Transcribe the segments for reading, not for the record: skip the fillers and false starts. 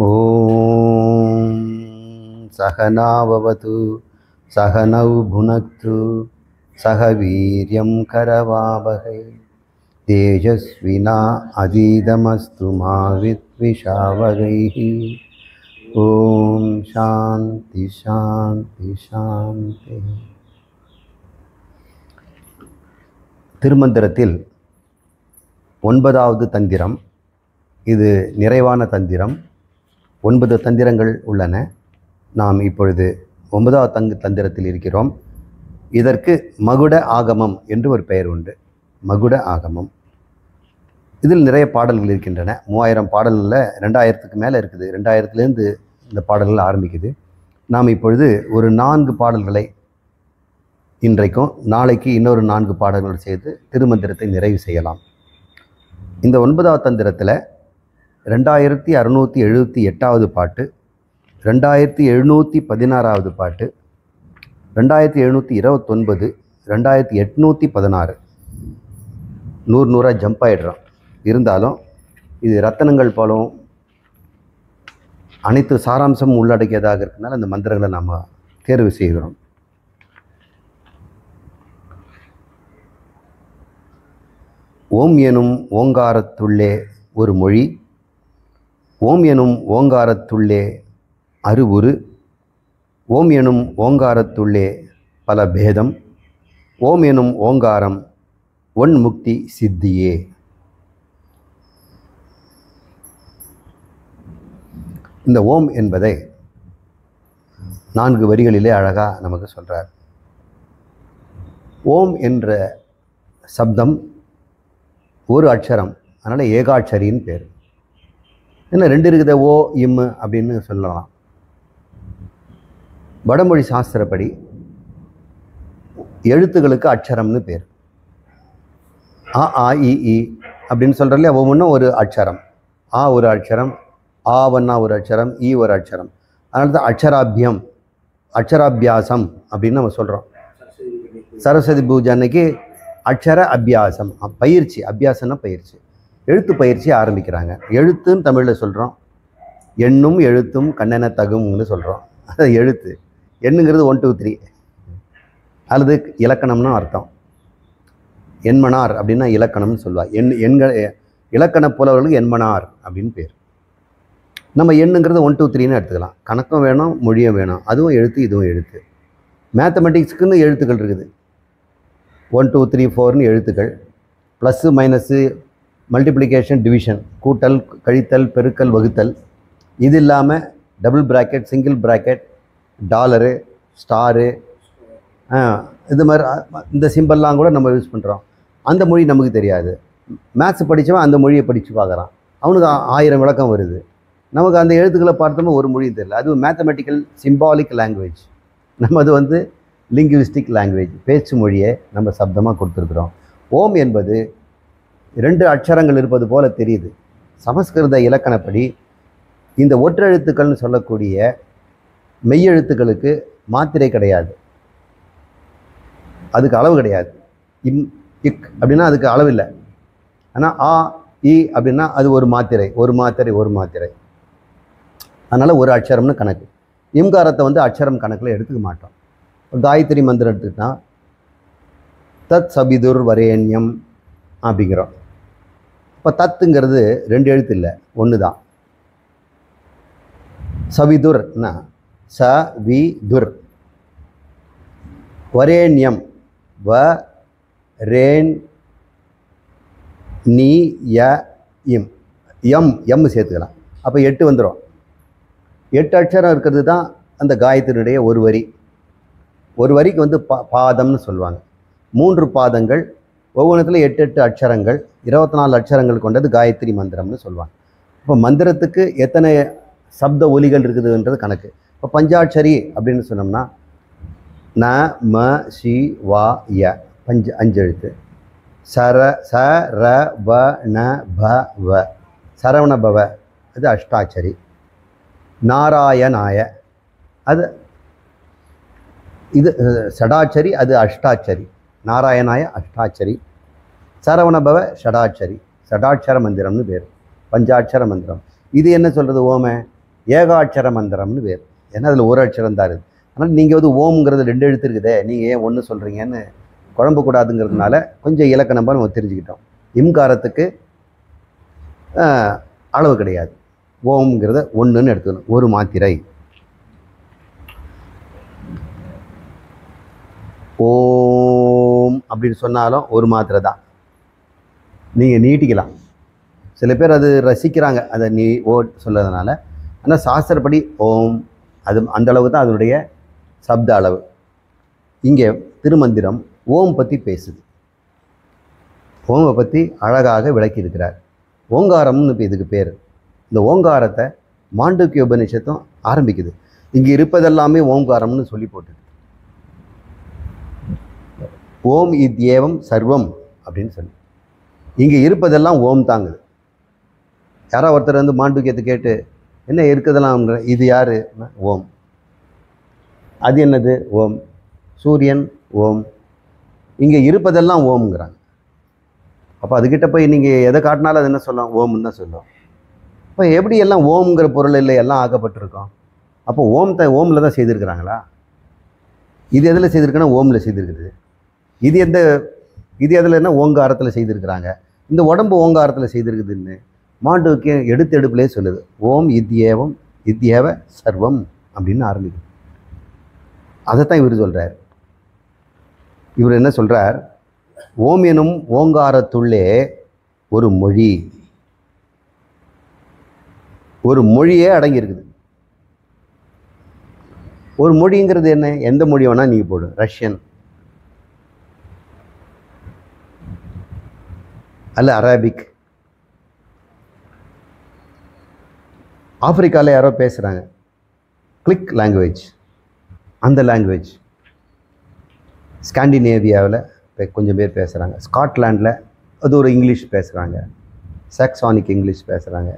ஓம் சகனாவவது சகனௌ புனக்து சக வீரியம் கரவாவகை தேஜஸ்வினா அதீதமஸ்து மா வித்விஷாவகைஹி. ஓம் சாந்தி சாந்தி சாந்தி. திருமந்திரத்தில் 9வது தந்திரம். இது நிறைவான தந்திரம். 9 தந்திரங்கள் உள்ளன. நாம் இப்பொழுது 9வது தந்திரத்தில் இருக்கிறோம். இதற்கு மகுட ஆகமம் என்று ஒரு பெயர் உண்டு. மகுட ஆகமம். இதில் நிறைய பாடல்கள் இருக்கின்றன. 3000 பாடல்களில் 2000க்கு மேலே இருக்குது. 2000லேருந்து இந்த பாடல்கள் ஆரம்பிக்குது. நாம் இப்பொழுது ஒரு 4 பாடல்களை இன்றைக்கும் நாளைக்கு இன்னொரு 4 பாடல்கள் செய்து திருமந்திரத்தை நிறைவு செய்யலாம். இந்த 9வது தந்திரத்தில் 2678வது பாட்டு, 2716வது பாட்டு, 2729, 2816 100 ஜம்ப் ஆகிடுறோம். இருந்தாலும் இது ரத்தனங்கள் போலவும் அனைத்து சாராம்சமும் உள்ளடக்கியதாக இருக்கிறதுனால அந்த மந்திரங்களை நாம் தேர்வு செய்கிறோம். ஓம் எனும் ஓங்காரத்துள்ளே ஒரு மொழி, ஓம் எனும் ஓங்காரத்துள்ளே அருவுரு, ஓம் எனும் ஓங்காரத்துள்ளே பல பேதம், ஓம் எனும் ஓங்காரம் ஒன் முக்தி சித்தியே. இந்த ஓம் என்பதை 4 வரிகளிலே அழகாக நமக்கு சொல்கிறார். ஓம் என்ற சப்தம் ஒரு அட்சரம், அதனால் ஏகாட்சரின்னு பேர். என்ன 2 இருக்குது, ஓ இம் அப்படின்னு சொல்லலாம். வடமொழி சாஸ்திரப்படி எழுத்துக்களுக்கு அட்சரம்னு பேர். ஆ ஆ இ இ அப்படின்னு சொல்கிறதுல ஒவ்வொன்றும் ஒரு அட்சரம். ஆ ஒரு அட்சரம், ஆவன்னா ஒரு அட்சரம், ஈ ஒரு அட்சரம். அதனால தான் அட்சராபியம், அட்சராபியாசம் அப்படின்னு நம்ம சொல்கிறோம். சரஸ்வதி பூஜை அன்னைக்கு அட்சர அபியாசம், பயிற்சி. அபியாசம்னா பயிற்சி, எழுத்து பயிற்சி ஆரம்பிக்கிறாங்க. எழுத்துன்னு தமிழில் சொல்கிறோம். எண்ணும் எழுத்தும் கண்ணென தகும்னு சொல்கிறோம். அது எழுத்து. எண்ணுங்கிறது 1 2 3 அல்லது இலக்கணம்னு அர்த்தம். எண்மனார் அப்படின்னா இலக்கணம்னு சொல்லுவாள். எண்கள் இலக்கண புலவர்களுக்கு எண்மனார் அப்படின்னு பேர். நம்ம எண்ணுங்கிறது 1 2 3ன்னு எடுத்துக்கலாம். கணக்கும் வேணும், மொழியும் வேணும். அதுவும் எழுத்து, இதுவும் எழுத்து. மேத்தமெட்டிக்ஸுக்குன்னு எழுத்துக்கள் இருக்குது. 1 2 3 4ன்னு எழுத்துக்கள். ப்ளஸ்ஸு மைனஸு, மல்டிப்ளிகேஷன், டிவிஷன், கூட்டல், கழித்தல், பெருக்கல், வகுத்தல். இது இல்லாமல் double bracket, single bracket, dollar, star, இது மாதிரி இந்த சிம்பிள்லாம் கூட நம்ம யூஸ் பண்ணுறோம். அந்த மொழி நமக்கு தெரியாது. மேத்ஸ் படித்தவன் அந்த மொழியை படித்து பார்க்குறான். அவனுக்கு 1000 விளக்கம் வருது. நமக்கு அந்த எழுத்துக்களை பார்த்தோம்னா ஒரு மொழியும் தெரியல. அது மேத்தமெட்டிக்கல் சிம்பாலிக் லாங்குவேஜ். நம்ம அது லிங்குவிஸ்டிக் லாங்குவேஜ், பேச்சு மொழியை நம்ம சப்தமாக கொடுத்துருக்குறோம். ஓம் என்பது 2 அட்சரங்கள் இருப்பது போல தெரியுது. சமஸ்கிருத இலக்கணப்படி இந்த ஒற்றெழுத்துக்கள்னு சொல்லக்கூடிய மெய்யெழுத்துக்களுக்கு மாத்திரை கிடையாது, அதுக்கு அளவு கிடையாது. இம் இக் அப்படின்னா அதுக்கு அளவு இல்லை. ஆனால் ஆ இ அப்படின்னா அது ஒரு மாத்திரை, ஒரு மாத்திரை, ஒரு மாத்திரை. அதனால் ஒரு அட்சரம்னு கணக்கு. இம்காரத்தை அட்சரம் கணக்கில் எடுத்துக்க மாட்டோம். காயத்ரி மந்திரம் எடுத்துக்கிட்டா தத் சபிதுர் வரேண்யம் அப்படிங்கிறோம். இப்போ தத்துங்கிறது 2 எழுத்து இல்லை, 1 தான். சவிதுர்னா ச வி துர். வரேண்யம் வ ரேன் நீ ய இம். எம் சேர்த்துக்கலாம். அப்போ 8 வந்துடும். 8 அட்சரம் இருக்கிறது தான் அந்த காயத்ரியுடைய ஒரு வரி. ஒரு வரிக்கு பாதம்னு சொல்லுவாங்க. 3 பாதங்கள், ஒவ்வொன்றத்தில் 8 8 அட்சரங்கள், 24 அட்சரங்கள் கொண்டது காயத்ரி மந்திரம்னு சொல்லுவாங்க. இப்போ மந்திரத்துக்கு எத்தனை சப்த ஒலிகள் இருக்குதுன்றது கணக்கு. இப்போ பஞ்சாட்சரி அப்படின்னு சொன்னோம்னா ந ம சி வா ய 5 எழுத்து. ச ர வ ந ப வ, சரவண பவ, அது அஷ்டாட்சரி. நாராயணாய அது இது ஷடாட்சரி, அது அஷ்டாட்சரி. நாராயணாய அஷ்டாட்சரி. சரவணபவ ஷடாட்சரி. ஷடாட்சர மந்திரம்னு பேர். பஞ்சாட்சர மந்திரம். இது என்ன சொல்கிறது? ஓமை ஏகாட்சர மந்திரம்னு வேறு. ஏன்னா அதில் ஒரு அட்சரம் தான் இருக்குது. ஆனால் நீங்கள் வந்து ஓம்ங்கிறது 2 எழுத்து இருக்குதே, நீங்கள் ஏன் ஒன்று சொல்கிறீங்கன்னு குழம்பக்கூடாதுங்கிறதுனால கொஞ்சம் இலக்கணமாக நம்ம தெரிஞ்சுக்கிட்டோம். இம்காரத்துக்கு அளவு கிடையாது. ஓம்ங்கிறத 1ன்னு எடுத்துக்கணும். ஒரு மாத்திரை. ஓம் அப்படின்னு சொன்னாலும் ஒரு மாத்திரை தான். நீங்கள் நீட்டிக்கலாம். சில பேர் அது ரசிக்கிறாங்க அதை நீ ஓ சொல்கிறதுனால. ஆனால் சாஸ்திரப்படி ஓம் அது அந்த அளவு தான் அதனுடைய சப்த அளவு. இங்கே திருமந்திரம் ஓம் பற்றி பேசுது. ஓமை பற்றி அழகாக விளக்கி இருக்கிறார். ஓங்காரம்னு இப்போ இதுக்கு பேர். இந்த ஓங்காரத்தை மாண்டூக்கிய உபநிஷத்தும் ஆரம்பிக்குது. இங்கே இருப்பதெல்லாமே ஓங்காரம்னு சொல்லி போட்டுது. ஓம் இத்யேவம் சர்வம் அப்படின்னு சொல்லி இங்கே இருப்பதெல்லாம் ஓம் தாங்குது. யாரோ ஒருத்தர் வந்து மாண்டூக்கியத்தை கேட்டு என்ன இருக்குதெல்லாம் இது யார்? ஓம். அது என்னது? ஓம். சூரியன் ஓம். இங்கே இருப்பதெல்லாம் ஓம்ங்கிறாங்க. அப்போ அதுக்கிட்ட போய் நீங்கள் எதை காட்டினாலும் அது என்ன சொல்லலாம்? ஓம்னு தான் சொல்லும். இப்போ எப்படி எல்லாம் ஓம்ங்கிற பொருள் இல்லை எல்லாம் ஆக்கப்பட்டிருக்கோம்? அப்போ ஓமில் தான் செய்திருக்கிறாங்களா? இது எதில் செய்திருக்குன்னா ஓமில் செய்திருக்குது. இது எதில்னா ஓங்காரத்தில் செய்திருக்கிறாங்க. இந்த உடம்பு ஓங்காரத்தில் செய்திருக்குதுன்னு மாண்டூக்கியம் எடுப்பிலே சொல்லுது. ஓம் இத்யேவம் இத்யேவ சர்வம் அப்படின்னு ஆரம்பிக்குது. அதைத்தான் இவர் சொல்கிறார். இவர் என்ன சொல்கிறார்? ஓம் எனும் ஓங்காரத்துள்ளே ஒரு மொழியே அடங்கியிருக்குது. ஒரு மொழிங்கிறது என்ன? எந்த மொழி வேணால் நீங்கள் போடு. ரஷ்யன் அல்ல அரபிக். ஆப்பிரிக்காவில் யாரோ பேசுகிறாங்க கிளிக் லாங்குவேஜ், அந்த லாங்குவேஜ். ஸ்காண்டினேவியாவில் கொஞ்சம் பேர் பேசுகிறாங்க. ஸ்காட்லாண்டில் அது ஒரு இங்கிலீஷ் பேசுகிறாங்க. சாக்சானிக் இங்கிலீஷ் பேசுகிறாங்க.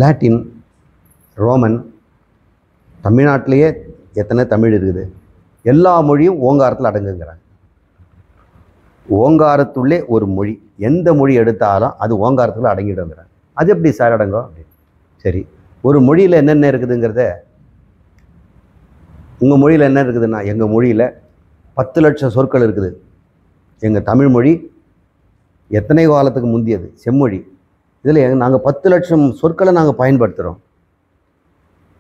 Latin, Roman. தமிழ்நாட்டிலேயே எத்தனை தமிழ் இருக்குது. எல்லா மொழியும் ஓங்காரத்தில் அடங்குங்கிறாங்க. ஓங்காரத்துள்ளே ஒரு மொழி, எந்த மொழி எடுத்தாலும் அது ஓங்காரத்தில் அடங்கிடுங்கிறாங்க. அது எப்படி சார் அடங்கும் அப்படின்னு. சரி, ஒரு மொழியில் என்னென்ன இருக்குதுங்கிறத, உங்கள் மொழியில் என்ன இருக்குதுன்னா, எங்கள் மொழியில் 10 லட்சம் சொற்கள் இருக்குது. எங்கள் தமிழ் மொழி எத்தனை காலத்துக்கு முந்தியது, செம்மொழி. இதில் நாங்கள் 10 லட்சம் சொற்களை நாங்கள் பயன்படுத்துகிறோம்.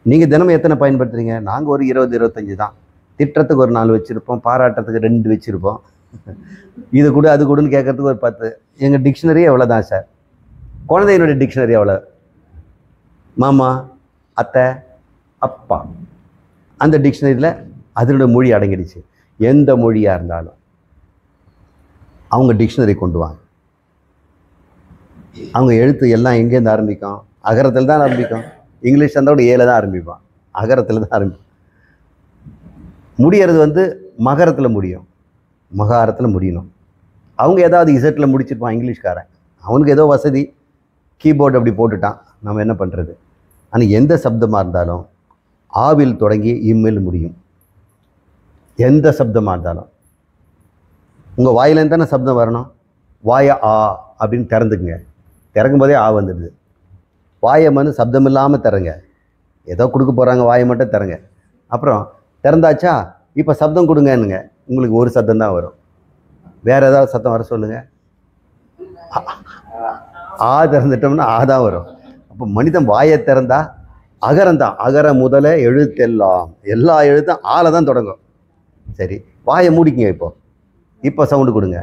நீங்கள் தினமும் எத்தனை பயன்படுத்துகிறீங்க? நாங்கள் ஒரு 20-25 தான். திட்டத்துக்கு ஒரு 4 வச்சுருப்போம், பாராட்டத்துக்கு 2 வச்சுருப்போம். இது கூட அது கூடன்னு கேட்குறதுக்கு ஒரு 10. எங்கள் டிக்ஷனரி எவ்வளோ தான் சார். குழந்தையினுடைய டிக்ஷனரி எவ்வளோ? மாமா, அத்தை, அப்பா. அந்த டிக்ஷனரியில் அதனுடைய மொழி அடங்கிடுச்சு. எந்த மொழியாக இருந்தாலும் அவங்க டிக்ஷனரி கொண்டு வாங்க. அவங்க எழுத்து எல்லாம் எங்கேருந்து ஆரம்பிக்கும்? அகரத்தில் தான் ஆரம்பிக்கும். இங்கிலீஷ் இருந்தால் ஏல தான் ஆரம்பிப்பான். அகரத்தில் தான் ஆரம்பிக்கும். முடியறது வந்து மகரத்தில் முடியும், மகாரத்தில் முடியணும். அவங்க ஏதாவது இசட்டில் முடிச்சிருப்பான் இங்கிலீஷ்காரன். அவனுக்கு ஏதோ வசதி, கீபோர்டு அப்படி போட்டுட்டான். நம்ம என்ன பண்ணுறது? ஆனால் எந்த சப்தமாக இருந்தாலும் ஆவில் தொடங்கி இம்மில் முடியும். எந்த சப்தமாக இருந்தாலும் உங்கள் வாயிலேருந்து தானே சப்தம் வரணும். வாயை ஆ அப்படின்னு திறந்துக்குங்க. திறக்கும் போதே ஆ வந்துடுது. வாயை மனு சப்தம் இல்லாமல் திறங்க. ஏதோ கொடுக்க போகிறாங்க, வாயை மட்டும் திறங்க. அப்புறம் திறந்தாச்சா, இப்போ சப்தம் கொடுங்கன்னுங்க. உங்களுக்கு ஒரு சத்தம் தான் வரும். வேறு ஏதாவது சத்தம் வர சொல்லுங்கள். ஆ திறந்துட்டோம்னா ஆ தான் வரும். அப்போ மனிதன் வாயை திறந்தா அகரம் தான். அகர முதல எழுத்தெல்லாம், எல்லா எழுத்தும் ஆளை தான் தொடங்கும். சரி, வாயை மூடிக்குங்க. இப்போ சவுண்டு கொடுங்க.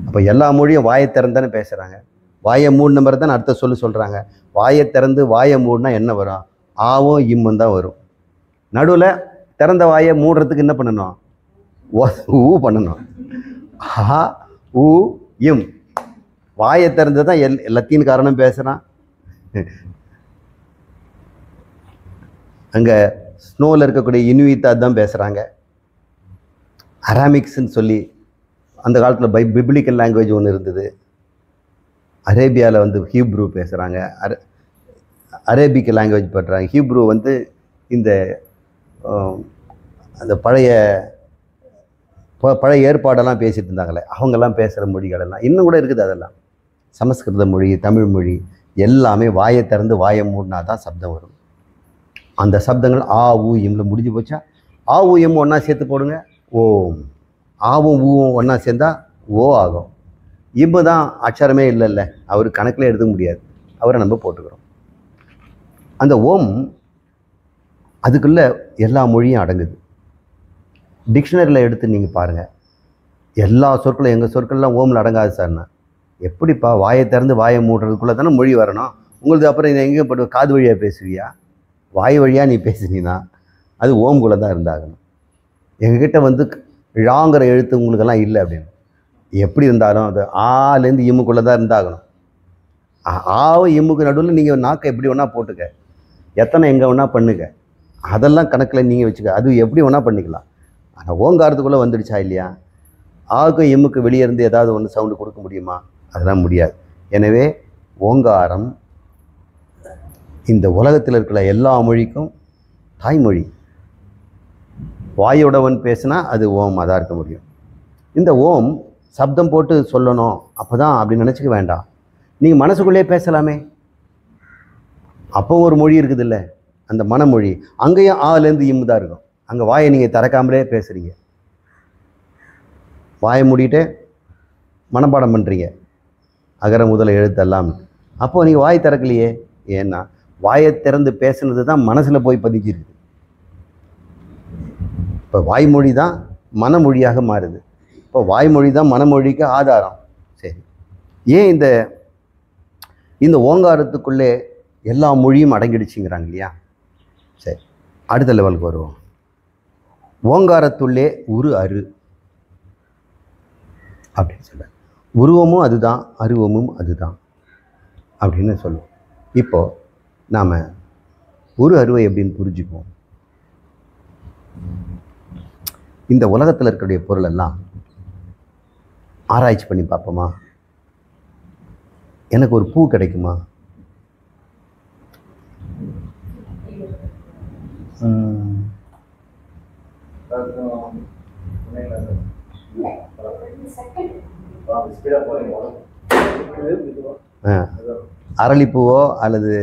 அப்போ எல்லா மொழியும் வாயை திறந்தானே பேசுகிறாங்க. வாயை மூணு நம்பர் தானே அடுத்த சொல்கிறாங்க. வாயை திறந்து வாயை மூடினா என்ன வரும்? ஆவும் இம்மும் தான் வரும். நடுவில் திறந்த வாயை மூடுறதுக்கு என்ன பண்ணணும்? ஊ பண்ணணும். ஆ ஊ இம். வாயை திறந்து தான் லத்தீன் காரணம் பேசுகிறான். அங்கே ஸ்னோவில் இருக்கக்கூடிய இனுயித்தா தான் பேசுகிறாங்க. அராமிக்ஸ்ன்னு சொல்லி அந்த காலத்தில் பிப்ளிக்கல் லாங்குவேஜ் ஒன்று இருந்தது. அரேபியாவில் வந்து ஹீப்ரூ பேசுகிறாங்க. அரேபிக் லாங்குவேஜ் பண்ணுறாங்க. ஹீப்ரூ வந்து இந்த அந்த பழைய பழைய ஏற்பாடெல்லாம் பேசிகிட்டு இருந்தாங்களே, அவங்கெல்லாம் பேசுகிற மொழிகளெல்லாம் இன்னும் கூட இருக்குது. அதெல்லாம் சமஸ்கிருத மொழி, தமிழ் மொழி எல்லாமே வாயை திறந்து வாயை மூடினா தான் சப்தம் வரும். அந்த சப்தங்கள் ஆ ஊ இம்ல முடிஞ்சு போச்சா, ஆ ஊ எம் ஒன்றா சேர்த்து போடுங்க, ஓம். ஆவும் ஊவும் ஒன்றா சேர்ந்தா ஓ ஆகும். இம்மு தான் அக்ஷரமே இல்லைல்ல, அவர் கணக்கில் எடுத்துக்க முடியாது, அவரை நம்ம போட்டுக்கிறோம். அந்த ஓம் அதுக்குள்ளே எல்லா மொழியும் அடங்குது. டிக்ஷனரியில் எடுத்து நீங்கள் பாருங்கள், எல்லா சொற்களும் எங்கள் சொற்கள்லாம் ஓமில் அடங்காது சார்னா. எப்படிப்பா வாயை திறந்து வாயை மூடுறதுக்குள்ளே தானே மொழி வரணும். உங்களுக்கு அப்புறம் இதை எங்கே போட்டு காது வழியாக பேசுவியா? வாய் வழியாக நீ பேசுனீன்னா அது ஓம்குள்ளே தான் இருந்தாகணும். எங்ககிட்ட வந்து ழாங்கிற எழுத்து உங்களுக்கெல்லாம் இல்லை அப்படின்னு. எப்படி இருந்தாலும் அது ஆலேருந்து இம்முக்குள்ளே தான் இருந்தாகணும். ஆவும் இம்முக்கு நடுவில் நீங்கள் நாக்கை எப்படி வேணா போட்டுக்க, எத்தனை எங்கே வேணா பண்ணுங்க, அதெல்லாம் கணக்கில் நீங்கள் வச்சுக்க, அது எப்படி வேணா பண்ணிக்கலாம். ஆனால் ஓங்காரத்துக்குள்ளே வந்துடுச்சா இல்லையா? ஆவுக்கும் எம்முக்கு வெளியே இருந்து ஏதாவது ஒன்று சவுண்டு கொடுக்க முடியுமா? அதெல்லாம் முடியாது. எனவே ஓங்காரம் இந்த உலகத்தில் இருக்கிற எல்லா மொழிக்கும் தாய்மொழி. வாயுடவன் பேசினா அது ஓம் அதாக இருக்க முடியும். இந்த ஓம் சப்தம் போட்டு சொல்லணும் அப்போ தான் அப்படின்னு நினச்சிக்க வேண்டாம். நீங்கள் மனசுக்குள்ளே பேசலாமே, அப்போ ஒரு மொழி இருக்குது இல்லை, அந்த மனமொழி. அங்கேயும் ஆலேருந்து இம்மு தான் இருக்கும். அங்கே வாயை நீங்கள் திறக்காமலே பேசுகிறீங்க, வாயை மூடிட்டு மனப்பாடம் பண்ணுறீங்க அகர முதல எழுத்தெல்லாம். அப்போது நீங்கள் வாய் திறக்கலையே. ஏன்னா வாயை திறந்து பேசுனது தான் மனசில் போய் பதிஞ்சிருக்கு. இப்போ வாய்மொழி தான் மனமொழியாக மாறுது. இப்போ வாய்மொழி தான் மனமொழிக்கு ஆதாரம். சரி, ஏன் இந்த ஓங்காரத்துக்குள்ளே எல்லா மொழியும் அடங்கிடுச்சுங்கிறாங்க இல்லையா? சரி, அடுத்த லெவலுக்கு வருவோம். ஓங்காரத்துள்ளே உரு அரு அப்படின்னு சொல்ல, உருவமும் அதுதான், அருவமும் அதுதான் அப்படின்னு சொல்லுவோம். இப்போது நாம் ஒரு அருவை எப்படின்னு புரிஞ்சுக்குவோம். இந்த உலகத்தில் இருக்கக்கூடிய பொருள் எல்லாம் ஆராய்ச்சி பண்ணி பார்ப்போமா? எனக்கு ஒரு பூ கிடைக்குமா? அரளிப்பூவோ அல்லது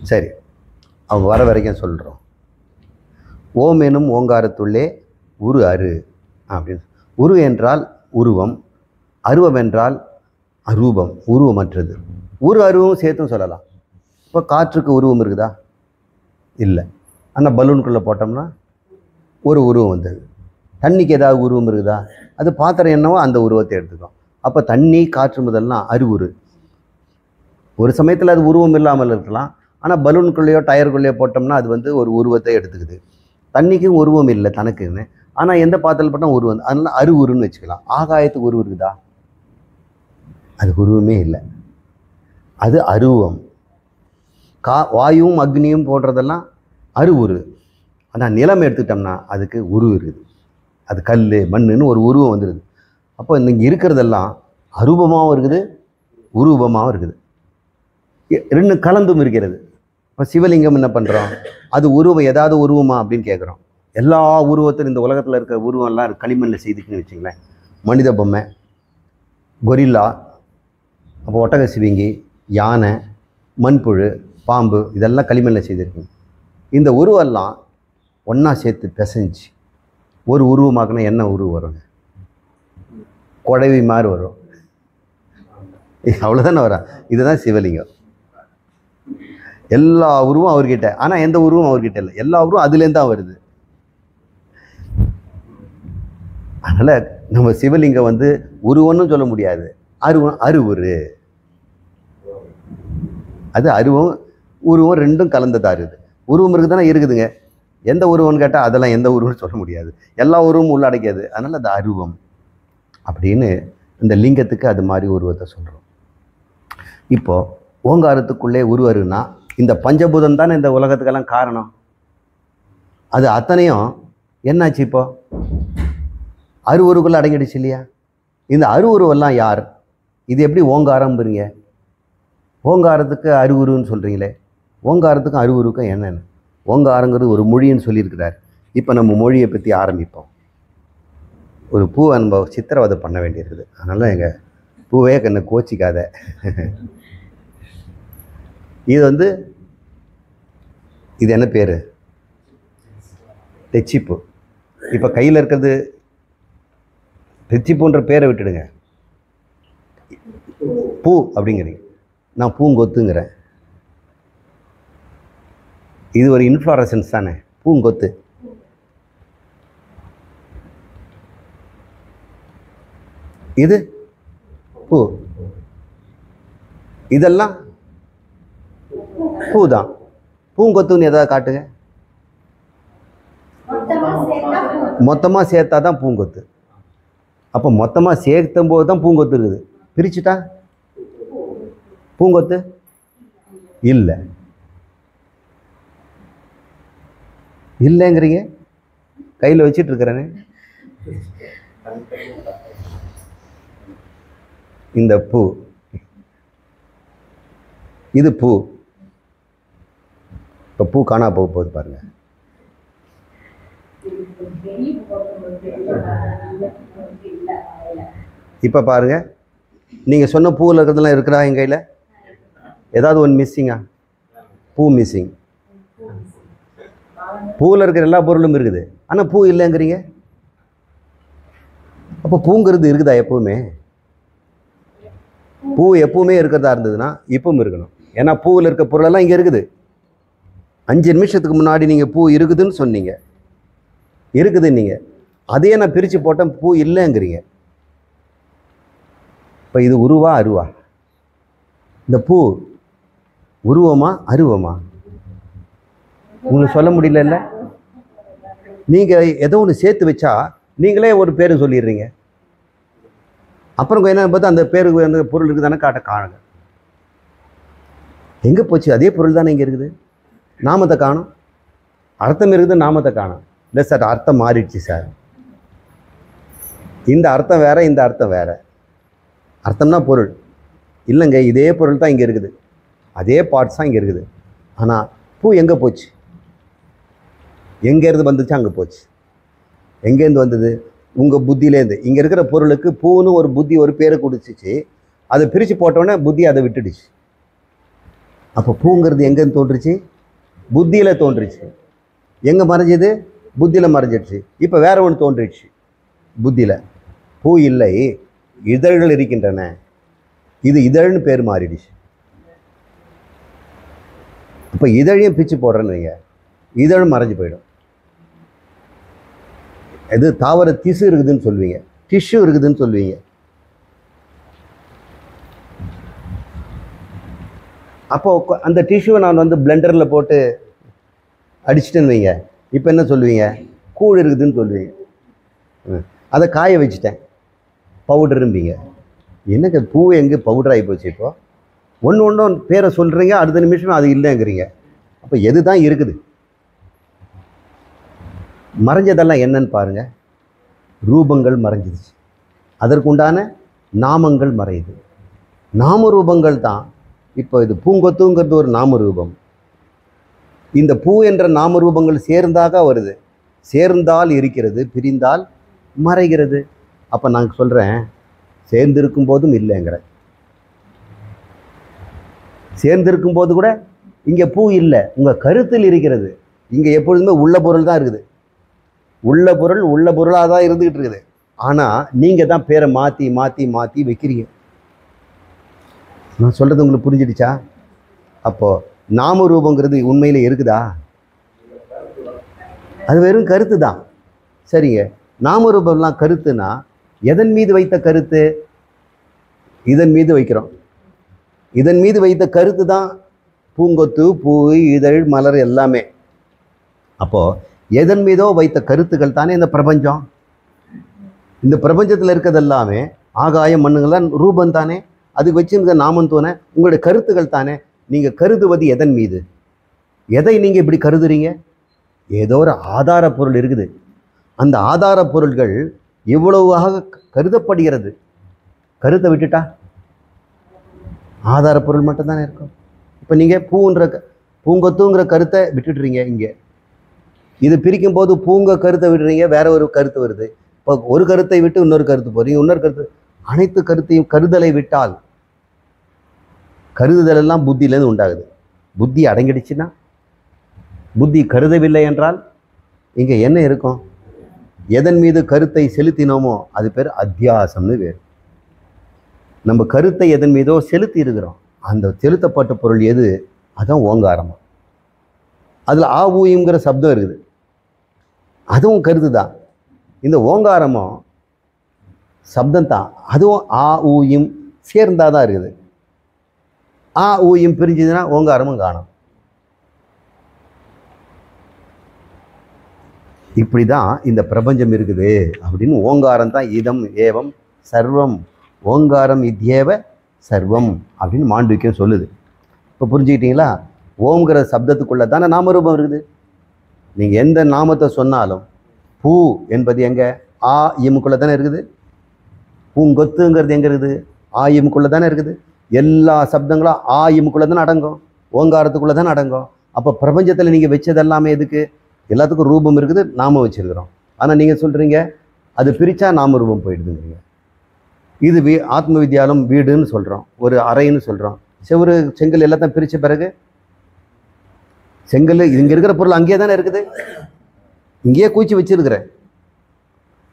சரி, அவங்க வர வரைக்கும் சொல்கிறோம். ஓம் எனும் ஓங்காரத்துள்ளே உரு அரு அப்படின்னு. உரு என்றால் உருவம், அருவம் என்றால் அரூபம், உருவமற்றது. உரு அருவும் சேர்த்தும் சொல்லலாம். இப்போ காற்றுக்கு உருவம் இருக்குதா? இல்லை. ஆனால் பலூனுக்குள்ளே போட்டோம்னா ஒரு உருவம் வந்தது. தண்ணிக்கு ஏதாவது உருவம் இருக்குதா? அது பாத்திரம் என்னவோ அந்த உருவத்தை எடுத்துக்கும். அப்போ தண்ணி, காற்று முதல்லாம் அருவுரு. ஒரு சமயத்தில் அது உருவம் இல்லாமல் இருக்கலாம். ஆனால் பலூனுக்குள்ளேயோ டயருக்குள்ளேயோ போட்டோம்னா அது வந்து ஒரு உருவத்தை எடுத்துக்குது. தண்ணிக்கும் உருவம் இல்லை தனக்குன்னு, ஆனால் எந்த பாத்திரத்தில் போட்டால் உருவம், அதனால அருவுருன்னு வச்சுக்கலாம். ஆகாயத்துக்கு உருவம் இருக்குதா? அது உருவமே இல்லை, அது அருவம். வாயுவும் அக்னியும் போடுறதெல்லாம் அருவுரு. ஆனால் நிலம் எடுத்துக்கிட்டோம்னா அதுக்கு உருவம் இருக்குது. அது கல் மண்ணுன்னு ஒரு உருவம் வந்துடுது. அப்போ இங்கே இருக்கிறதெல்லாம் அரூபமாகவும் இருக்குது, உருவமாகவும் இருக்குது, ரெண்டும் கலந்தும் இருக்கிறது. இப்போ சிவலிங்கம் என்ன பண்ணுறோம்? அது உருவம், ஏதாவது உருவமா அப்படின்னு கேட்குறோம். எல்லா உருவத்திலும் இந்த உலகத்தில் இருக்கிற உருவம்லாம் களிமண்ணில் செய்துக்குன்னு வச்சுங்களேன். மனித பொம்மை, கொரில்லா, அப்போ ஒட்டக சிவிங்கி, யானை, மண்புழு, பாம்பு, இதெல்லாம் களிமண்ணில் செய்திருக்குங்க. இந்த உருவெல்லாம் ஒன்றா சேர்த்து பிசைஞ்சு ஒரு உருவமாக்குனா என்ன உருவம் வருங்க? குழவி மாதிரி வரும். அவ்வளோதானே வரா? இதுதான் சிவலிங்கம். எல்லா உருவம் அவர்கிட்ட, ஆனால் எந்த உருவம் அவர்கிட்ட இல்லை. எல்லா உருவம் அதுலேருந்து தான் வருது. அதனால் நம்ம சிவலிங்கம் வந்து உருவம்னு சொல்ல முடியாது, அருவம், அருவுரு. அது அருவம் உருவம் ரெண்டும் கலந்ததாக இருக்குது. உருவம் இருக்குதுன்னா இருக்குதுங்க. எந்த உருவம்னு கேட்டால் அதெல்லாம் எந்த உருவம்னு சொல்ல முடியாது, எல்லா உருவமும் உள்ளடக்கியது. அதனால் அது அருவம் அப்படின்னு இந்த லிங்கத்துக்கு அது மாதிரி உருவத்தை சொல்கிறோம். இப்போது ஓங்காரத்துக்குள்ளே உருவருன்னா இந்த பஞ்சபூதம் தானே இந்த உலகத்துக்கெல்லாம் காரணம். அது அத்தனையும் என்னாச்சு? இப்போ அருவுருக்குள்ளே அடங்கிடுச்சு இல்லையா? இந்த அருவுருவெல்லாம் யார்? இது எப்படி ஓங்காரம்ங்கிறீங்க? ஓங்காரத்துக்கு அருவுருன்னு சொல்கிறீங்களே, ஓங்காரத்துக்கும் அருவுருக்கும் என்னென்ன? ஓங்காரங்கிறது ஒரு மொழின்னு சொல்லியிருக்கிறார். இப்போ நம்ம மொழியை பற்றி ஆரம்பிப்போம். ஒரு பூவை நம்ம சித்திரவதை பண்ண வேண்டியிருக்குது. அதனால் எங்கள் பூவே கண்ணை கோச்சிக்காத. இது இது என்ன பேர்? தெச்சிப்பூ. இப்போ கையில் இருக்கிறது தெச்சிப்பூன்ற பேரை விட்டுடுங்க, பூ அப்படிங்கிறீங்க. நான் பூங்கொத்துங்கிறேன். இது ஒரு இன்ஃப்ளாரசன்ஸ் தானே, பூங்கொத்து. இது பூ, இதெல்லாம் பூ தான். பூங்கொத்துன்னு எதாவது காட்டுங்க. மொத்தமாக சேர்த்தா தான் பூங்கொத்து. அப்போ மொத்தமாக சேர்த்தும் போது தான் பூங்கொத்து இருக்குது. பிரிச்சுட்டா பூங்கொத்து இல்லை. இல்லைங்கிறீங்க, கையில் வச்சிட்டு இருக்கிறேன்னு. இந்த பூ, இது பூ. இப்போ பூ காணா போக போகுது பாருங்க. இப்போ பாருங்க, நீங்கள் சொன்ன பூவில் இருக்கிறதெல்லாம் இருக்கிறா என் கையில்? ஏதாவது ஒன்று மிஸ்ஸிங்கா? பூ மிஸ்ஸிங். பூவில் இருக்கிற எல்லா பொருளும் இருக்குது, ஆனால் பூ இல்லைங்கிறீங்க. அப்போ பூங்கிறது இருக்குதா எப்பவுமே? பூ எப்பவுமே இருக்கிறதா இருந்ததுன்னா இப்பவும் இருக்கணும். ஏன்னா பூவில் இருக்க பொருளெல்லாம் இங்கே இருக்குது. 5 நிமிஷத்துக்கு முன்னாடி நீங்கள் பூ இருக்குதுன்னு சொன்னீங்க, இருக்குது நீங்கள். அதையே நான் பிரித்து போட்டேன், பூ இல்லைங்கிறீங்க. இப்போ இது உருவா அருவா? இந்த பூ உருவமா அருவமா? உங்களுக்கு சொல்ல முடியல. நீங்கள் ஏதோ ஒன்று சேர்த்து வச்சா நீங்களே ஒரு பேர் சொல்லிடுறீங்க. அப்புறம் என்ன பார்த்தா அந்த பேருக்கு அந்த பொருள் இருக்குதானே காணுங்க. எங்கே போச்சு? அதே பொருள் தானே இங்கே இருக்குது. நாமத்தை காணும், அர்த்தம் இருக்குது, நாமத்தை காணும். இல்லை சார், அர்த்தம் மாறிடுச்சு சார். இந்த அர்த்தம் வேற, இந்த அர்த்தம் வேற. அர்த்தம்னா பொருள் இல்லைங்க, இதே பொருள் தான் இங்கே இருக்குது, அதே பார்ட்ஸ் தான் இங்கே இருக்குது. ஆனால் பூ எங்கே போச்சு? எங்கேருந்து வந்துச்சு அங்கே போச்சு. எங்கேருந்து வந்தது? உங்கள் புத்தியிலேருந்து. இங்கே இருக்கிற பொருளுக்கு பூன்னு ஒரு புத்தி ஒரு பேரை கொடுத்துச்சு, அதை பிரித்து போட்டோன்னே புத்தி அதை விட்டுடுச்சு. அப்போ பூங்கிறது எங்கேருந்து தோன்றுச்சு? புத்தியில் தோன்றுச்சு. எங்கே மறைஞ்சது? புத்தியில் மறைஞ்சிடுச்சு. இப்போ வேற ஒன்று தோன்றிடுச்சு புத்தியில். பூ இல்லை, இதழ்கள் இருக்கின்றன. இது இதழ்னு பேர் மாறிடுச்சு. இப்போ இதழையும் பிச்சு போடுறேன்னு வைங்க, இதழும் மறைஞ்சு போயிடும். இது தாவர திசு இருக்குதுன்னு சொல்லுவீங்க, டிஷ்யூ இருக்குதுன்னு சொல்லுவீங்க. அப்போ அந்த டிஷ்யூவை நான் பிளெண்டரில் போட்டு அடிச்சிட்டேன்னு வைங்க, இப்போ என்ன சொல்லுவீங்க? கூழ் இருக்குதுன்னு சொல்லுவீங்க. அதை காய வச்சுட்டேன், பவுடரும்பீங்க. என்னங்க பூ எங்கே பவுடர் ஆகி போச்சு? இப்போ ஒன்று பேரை சொல்கிறீங்க, அடுத்த நிமிஷம் அது இல்லைங்கிறீங்க. அப்போ எது தான் இருக்குது? மறைஞ்சதெல்லாம் என்னன்னு பாருங்கள். ரூபங்கள் மறைஞ்சிருச்சு, அதற்குண்டான நாமங்கள் மறையுது. நாம ரூபங்கள் தான். இப்போ இது பூங்கொத்துங்கிறது ஒரு நாம ரூபம். இந்த பூ என்ற நாம ரூபங்கள் சேர்ந்தாக வருது. சேர்ந்தால் இருக்கிறது, பிரிந்தால் மறைகிறது. அப்போ நான் சொல்கிறேன், சேர்ந்திருக்கும் போதும் இல்லைங்கிறேன். சேர்ந்திருக்கும் போது கூட இங்கே பூ இல்லை, உங்கள் கருத்தில் இருக்கிறது. இங்கே எப்பொழுதுமே உள்ள பொருள் தான் இருக்குது. உள்ள பொருளாக தான் இருந்துக்கிட்டு இருக்குது. ஆனால் நீங்கள் தான் பேரை மாற்றி மாற்றி மாற்றி வைக்கிறீங்க. நான் சொல்கிறது உங்களுக்கு புரிஞ்சிடுச்சா? அப்போது நாம ரூபங்கிறது உண்மையில் இருக்குதா? அது வெறும் கருத்து தான். சரிங்க, நாம ரூபம்லாம் கருத்துனா எதன் மீது வைத்த கருத்து? இதன் மீது வைக்கிறோம். இதன் மீது வைத்த கருத்து தான் பூங்கொத்து, பூ, இதழ், மலர் எல்லாமே. அப்போது எதன் மீதோ வைத்த கருத்துக்கள் தானே இந்த பிரபஞ்சம். இந்த பிரபஞ்சத்தில் இருக்கிறது எல்லாமே ஆகாயம், மண்ணுங்கள்லாம் ரூபம் தானே. அதுக்கு வச்சுருக்க நாமம் தோண உங்களுடைய கருத்துக்கள் தானே. நீங்கள் கருதுவது எதன் மீது? எதை நீங்கள் இப்படி கருதுறீங்க? ஏதோ ஒரு ஆதார பொருள் இருக்குது. அந்த ஆதார பொருள்கள் இவ்வளவாக கருதப்படுகிறது. கருத்தை விட்டுட்டா ஆதார பொருள் மட்டும்தானே இருக்கும். இப்போ நீங்கள் பூங்கொத்துங்கிற கருத்தை விட்டுடுறீங்க. இங்கே இது பிரிக்கும் போது பூங்க கருத்தை விடுறீங்க, வேற ஒரு கருத்து வருது. இப்போ ஒரு கருத்தை விட்டு இன்னொரு கருத்து போறீங்க, இன்னொரு கருத்து. அனைத்து கருத்தையும் கருதலை விட்டால், கருதுதல் எல்லாம் புத்தியிலேருந்து உண்டாகுது. புத்தி அடங்கிடுச்சுன்னா, புத்தி கருதவில்லை என்றால் இங்கே என்ன இருக்கும்? எதன் மீது கருத்தை செலுத்தினோமோ அது பேர் அத்தியாசம்னு வேறு. நம்ம கருத்தை எதன் மீதோ செலுத்தி இருக்கிறோம், அந்த செலுத்தப்பட்ட பொருள் எது? அதான் ஓங்காரம். அதில் ஆ ஊயுங்கிற சப்தம் இருக்குது, அதுவும் கருத்து தான். இந்த ஓங்காரமும் சப்தம் தான், அதுவும் ஆ ஊயும் சேர்ந்தாதான் இருக்குது. ஆ ஊயும் பிரிஞ்சுதுன்னா ஓங்காரமும் காணும். இப்படி தான் இந்த பிரபஞ்சம் இருக்குது அப்படின்னு. ஓங்காரம் தான் இதம் ஏவம் சர்வம், ஓங்காரம் இத்யேவ சர்வம் அப்படின்னு மாண்டவிக்கம் சொல்லுது. இப்போ புரிஞ்சுக்கிட்டீங்களா? ஓம்ங்கிற சப்தத்துக்குள்ளே தானே நாமரூபம் இருக்குது. நீங்கள் எந்த நாமத்தை சொன்னாலும் பூ என்பது எங்கே? ஆ இமுக்குள்ளே தானே இருக்குது. பூங்கொத்துங்கிறது எங்கே இருக்குது? ஆ இமுக்குள்ளே தானே இருக்குது. எல்லா சப்தங்களும் ஆ இமுக்குள்ளே தானே அடங்கும், ஓங்காரத்துக்குள்ளே தானே அடங்கும். அப்போ பிரபஞ்சத்தில் நீங்கள் வச்சது எல்லாமே எதுக்கு? எல்லாத்துக்கும் ரூபம் இருக்குது, நாம வச்சுருக்கிறோம். ஆனால் நீங்கள் சொல்கிறீங்க அது பிரித்தா நாம ரூபம் போயிடுதுங்கிறீங்க. இது ஆத்ம வித்யாலம் வீடுன்னு சொல்கிறோம், ஒரு அறைன்னு சொல்கிறோம். செவ்வறு செங்கல் எல்லாத்தையும் பிரித்த பிறகு செங்கல் இங்கே இருக்கிற பொருள் அங்கேயே தானே இருக்குது, இங்கேயே கூச்சி வச்சுருக்கிறேன்.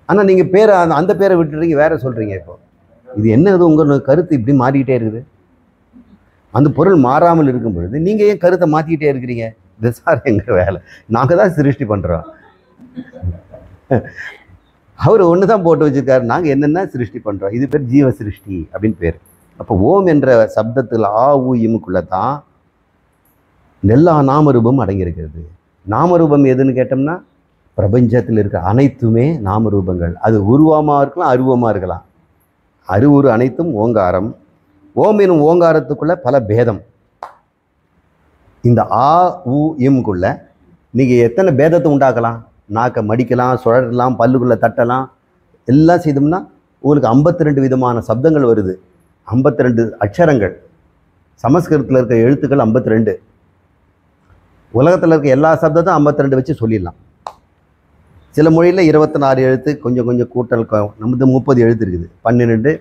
ஆனால் நீங்கள் பேரை அந்த பேரை விட்டுறீங்க, வேற சொல்கிறீங்க. இப்போ இது என்ன? இது உங்கள் கருத்து இப்படி மாறிக்கிட்டே இருக்குது. அந்த பொருள் மாறாமல் இருக்கும் பொழுது நீங்கள் ஏன் கருத்தை மாற்றிக்கிட்டே இருக்கிறீங்க? இது சார் எங்கள் வேலை, நாங்கள் தான் சிருஷ்டி பண்ணுறோம். அவர் ஒன்று தான் போட்டு வச்சுருக்காரு, நாங்கள் என்னென்ன சிருஷ்டி பண்ணுறோம். இது பேர் ஜீவ சிருஷ்டி அப்படின்னு பேர். அப்போ ஓம் என்ற சப்தத்தில் ஆ ஊ இமுக்குள்ளே தான் எல்லா நாமரூபம் அடங்கியிருக்கிறது. நாமரூபம் எதுன்னு கேட்டோம்னா பிரபஞ்சத்தில் இருக்க அனைத்துமே நாமரூபங்கள். அது உருவமாக இருக்கலாம், அருவமாக இருக்கலாம். அருவுரு அனைத்தும் ஓங்காரம். ஓம் எனும் ஓங்காரத்துக்குள்ள பல பேதம். இந்த ஆ ஊ இம்குள்ள நீங்கள் எத்தனை பேதத்தை உண்டாக்கலாம்? நாக்கை மடிக்கலாம், சுழறலாம், பல்லுக்குள்ளே தட்டலாம், எல்லாம் செய்தோம்னா உங்களுக்கு 52 விதமான சப்தங்கள் வருது. 52 அக்ஷரங்கள். சமஸ்கிருதத்தில் இருக்க எழுத்துக்கள் 52. உலகத்தில் இருக்க எல்லா சப்தத்தையும் 52 வச்சு சொல்லிடலாம். சில மொழியில் 24 எழுத்து, கொஞ்சம் கொஞ்சம் கூட்டல், நமது 30 எழுத்து இருக்குது. 12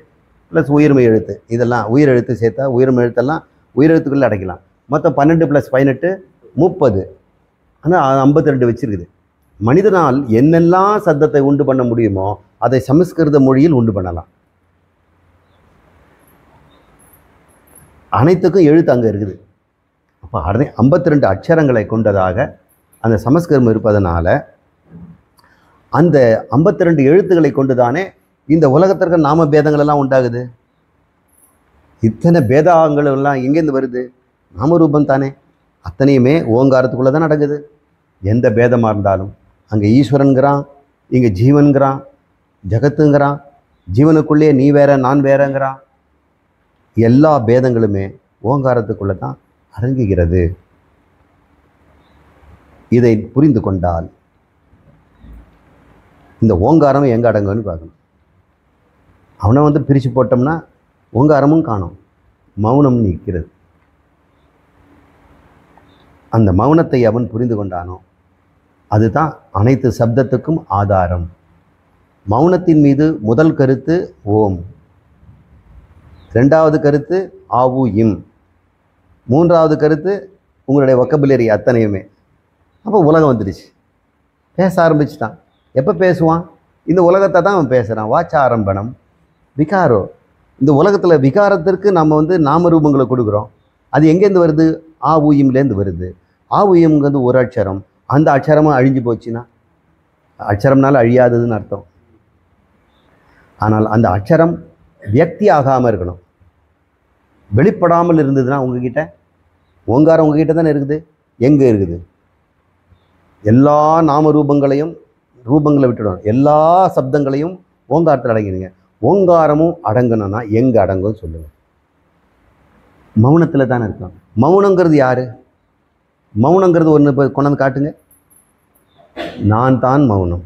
ப்ளஸ் உயிர்மை எழுத்து, இதெல்லாம் உயிர் எழுத்து சேர்த்தா உயிர்மை எழுத்தெல்லாம் உயிரெழுத்துக்குள்ளே அடைக்கலாம். மொத்தம் 12 + 18 30. ஆனால் 52 வச்சுருக்குது. மனிதனால் என்னெல்லாம் சத்தத்தை உண்டு பண்ண முடியுமோ அதை சமஸ்கிருத மொழியில் உண்டு பண்ணலாம். அனைத்துக்கும் எழுத்து அங்கே இருக்குது. அப்போ 52 அக்ஷரங்களை கொண்டதாக அந்த சமஸ்கிருதம் இருப்பதனால அந்த 52 எழுத்துக்களை கொண்டு தானே இந்த உலகத்திற்கு நாம பேதங்கள் எல்லாம் உண்டாகுது. இத்தனை பேதங்கள் எல்லாம் எங்கேருந்து வருது? நாமரூபம் தானே. அத்தனையுமே ஓங்காரத்துக்குள்ளே தான் நடக்குது. எந்த பேதமாக இருந்தாலும் அங்கே ஈஸ்வரன்கிறான், இங்கே ஜீவன்கிறான், ஜகத்துங்கிறான், ஜீவனுக்குள்ளே நீ வேற நான் வேறங்கிறான். எல்லா பேதங்களுமே ஓங்காரத்துக்குள்ளே தான் அடங்குகிறது. இதை புரிந்து கொண்டால் இந்த ஓங்காரம் எங்கே அடங்குன்னு பார்க்கணும். அவனை பிரித்து போட்டோம்னா ஓங்காரமும் காணும், மௌனம் நிற்கிறது. அந்த மௌனத்தை அவன் புரிந்து கொண்டானோ அதுதான் அனைத்து சப்தத்துக்கும் ஆதாரம். மௌனத்தின் மீது முதல் கருத்து ஓம், ரெண்டாவது கருத்து ஆவு இம், மூன்றாவது கருத்து உங்களுடைய வொக்கபுலரி அத்தனையுமே. அப்போ உலகம் வந்துடுச்சு, பேச ஆரம்பிச்சிட்டான். எப்போ பேசுவான்? இந்த உலகத்தை தான் அவன் பேசுகிறான். வாச்ச ஆரம்பணம் விகாரோ. இந்த உலகத்தில் விகாரத்திற்கு நம்ம நாமரூபங்களை கொடுக்குறோம். அது எங்கேருந்து வருது? ஆ ஊயம்லேருந்து வருது. ஆ ஊயம்ங்கிறது ஒரு அக்ஷரம். அந்த அக்ஷரமாக அழிஞ்சு போச்சுன்னா அக்ஷரம்னால அழியாததுன்னு அர்த்தம். ஆனால் அந்த அக்ஷரம் வியக்தி ஆகாமல் இருக்கணும், வெளிப்படாமல் இருந்ததுன்னா உங்ககிட்ட ஓங்காரம் உங்ககிட்ட தானே இருக்குது. எங்கே இருக்குது? எல்லா நாம ரூபங்களை விட்டுடும். எல்லா சப்தங்களையும் ஓங்காரத்தில் அடங்கிடுங்க. ஓங்காரமும் அடங்கணும்னா எங்கே அடங்கும்னு சொல்லுங்கள். மௌனத்தில் தானே இருக்கும். மௌனங்கிறது யார்? மௌனங்கிறது ஒன்று இப்போ கொண்டாந்து காட்டுங்க. நான் தான் மௌனம்.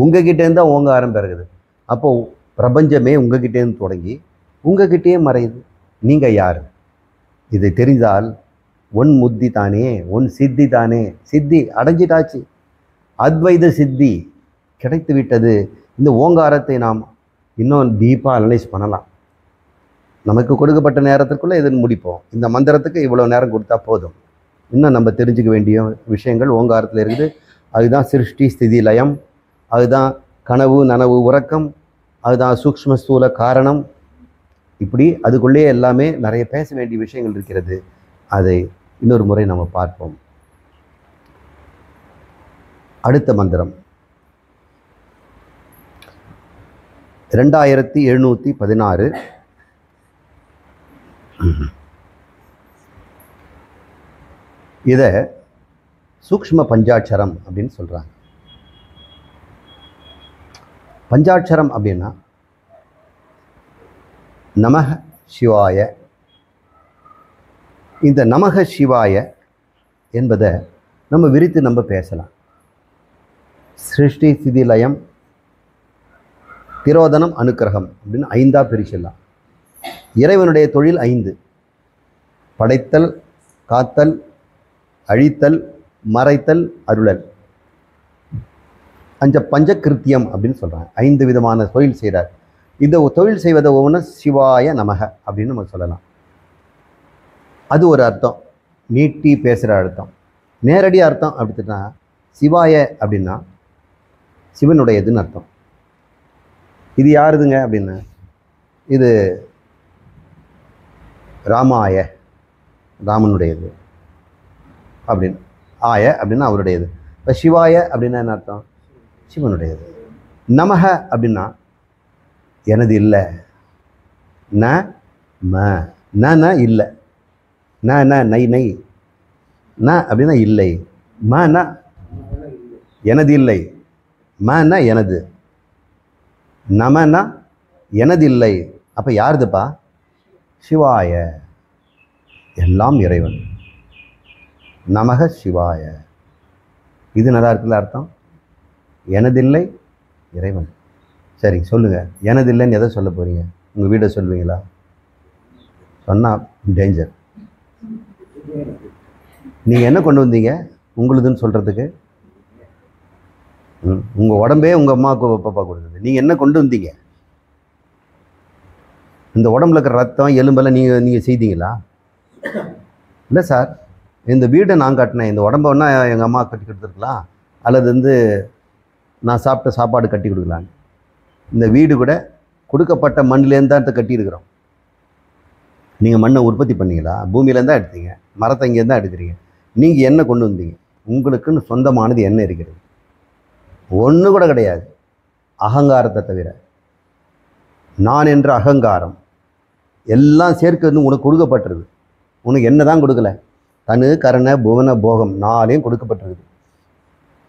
உங்ககிட்டேருந்து தான் ஓங்காரம் பிறகுது. அப்போது பிரபஞ்சமே உங்ககிட்டேருந்து தொடங்கி உங்ககிட்டே மறையுது. நீங்கள் யார்? இதை தெரிந்தால் ஒன் முத்தி தானே, ஒன் சித்தி தானே. சித்தி அடைஞ்சிட்டாச்சு. அத்வைத சித்தி கிடைத்து விட்டது. இந்த ஓங்காரத்தை நாம் இன்னும் டீப்பாக அனலைஸ் பண்ணலாம். நமக்கு கொடுக்கப்பட்ட நேரத்துக்குள்ளே இதை முடிப்போம். இந்த மந்திரத்துக்கு இவ்வளோ நேரம் கொடுத்தா போதும். இன்னும் நம்ம தெரிஞ்சுக்க வேண்டிய விஷயங்கள் ஓங்காரத்தில் இருக்குது. அதுதான் சிருஷ்டி ஸ்திதி லயம், அதுதான் கனவு நனவு உறக்கம், அதுதான் சூக்ஷ்ம ஸ்தூல காரணம். இப்படி அதுக்குள்ளேயே எல்லாமே நிறைய பேச வேண்டிய விஷயங்கள் இருக்கிறது. அதை இன்னொரு முறை நம்ம பார்ப்போம். அடுத்த மந்திரம் 2716. இதை சூக்ஷ்ம பஞ்சாட்சரம் அப்படின்னு சொல்கிறாங்க. பஞ்சாட்சரம் அப்படின்னா நமக சிவாய. இந்த நமக சிவாய என்பதை நம்ம விரித்து நம்ம பேசலாம். சிருஷ்டி ஸ்திதி லயம் திரோதனம் அனுக்கிரகம் அப்படின்னு 5ஆக பிரிச்சிடலாம். இறைவனுடைய தொழில் 5: படைத்தல், காத்தல், அழித்தல், மறைத்தல், அருளல். பஞ்சகிருத்தியம் அப்படின்னு சொல்கிறாங்க. 5 விதமான தொழில் செய்கிறார். இந்த தொழில் செய்வதை ஒவ்வொன்று சிவாய நமக அப்படின்னு நம்ம சொல்லலாம். அது ஒரு அர்த்தம், நீட்டி பேசுகிற அர்த்தம். நேரடி அர்த்தம் அப்படின்னா சிவாய அப்படின்னா சிவனுடையதுன்னு அர்த்தம். இது யாருதுங்க அப்படின்னா இது ராமாய, ராமனுடையது அப்படின்னு. ஆய அப்படின்னா அவருடையது. இப்போ சிவாய அப்படின்னா என்ன அர்த்தம்? சிவனுடையது. நமக அப்படின்னா எனது இல்லை. ந ம ந இல்லை. ந நை நை ந அப்படின்னா இல்லை. ம ந எனது இல்லை. ம ந எனது. நமனா எனது இல்லை. அப்போ யாருதுப்பா? சிவாய, எல்லாம் இறைவன். நமக சிவாய. இது நல்லா இருக்குல்ல அர்த்தம்? எனதில்லை இறைவன். சரி சொல்லுங்கள், எனதில்லைன்னு எதை சொல்ல போகிறீங்க? உங்கள் வீடை சொல்லுவீங்களா? சொன்னால் டேஞ்சர். நீங்கள் என்ன கொண்டு வந்தீங்க உங்களுதுன்னு சொல்கிறதுக்கு? உங்கள் உடம்பே உங்கள் அம்மாவுக்கு பாப்பா கொடுத்தது. நீங்கள் என்ன கொண்டு வந்தீங்க? இந்த உடம்புல இருக்கிற ரத்தம் எலும்பெல்லாம் நீங்கள் செய்தீங்களா? இல்லை சார், இந்த வீடை நான் கட்டினேன், இந்த உடம்பை வேணா எங்கள் அம்மா கட்டி கொடுத்துருக்கலாம், அல்லது நான் சாப்பிட்ட சாப்பாடு கட்டி கொடுக்கலான்னு. இந்த வீடு கூட கொடுக்கப்பட்ட மண்ணிலேருந்து தான் கட்டியிருக்கிறோம். நீங்கள் மண்ணை உற்பத்தி பண்ணீங்களா? பூமியிலேருந்து தான் எடுத்தீங்க. மரத்தை இங்கேருந்து தான் எடுக்கிறீங்க. நீங்கள் என்ன கொண்டு வந்தீங்க? உங்களுக்குன்னு சொந்தமானது என்ன இருக்கிறது? ஒன்று கூட கிடையாது, அகங்காரத்தை தவிர. நான் என்ற அகங்காரம் எல்லாம் சேர்க்கிறது உனக்கு கொடுக்கப்பட்டிருக்கு. உனக்கு என்ன தான் கொடுக்கல? தனு கரண புவன போகம் 4 கொடுக்கப்பட்டிருக்கு.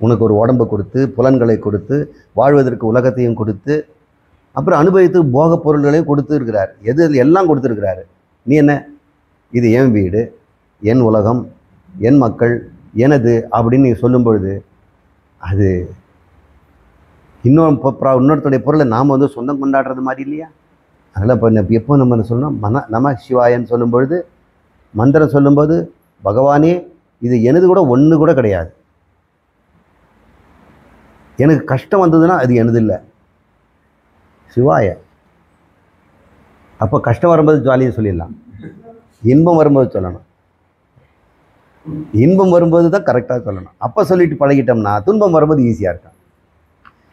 உனக்கு ஒரு உடம்பை கொடுத்து, புலன்களை கொடுத்து, வாழ்வதற்கு உலகத்தையும் கொடுத்து, அப்புறம் அனுபவித்து போக பொருள்களையும் கொடுத்து இருக்கிறார். எது எல்லாம் கொடுத்துருக்கிறாரு. நீ என்ன, இது என் வீடு, என் உலகம், என் மக்கள், எனது அப்படின்னு நீ சொல்லும் பொழுது அது இன்னொருத்தருடைய பொருளை நாம் சொந்தம் கொண்டாடுறது மாதிரி இல்லையா? அதனால் இப்போ எப்போ நம்ம சொல்லணும்? நம சிவாயன்னு சொல்லும் பொழுது, மந்திரம் சொல்லும்போது, பகவானே இது எனது கூட ஒன்று கூட கிடையாது. எனக்கு கஷ்டம் வந்ததுன்னா அது எனது இல்லை, சிவாய. அப்போ கஷ்டம் வரும்போது ஜாலியாக சொல்லிடலாம், இன்பம் வரும்போது சொல்லணும். இன்பம் வரும்போது தான் கரெக்டாக சொல்லணும். அப்போ சொல்லிட்டு பழகிட்டோம்னா துன்பம் வரும்போது ஈஸியாக இருக்கும்.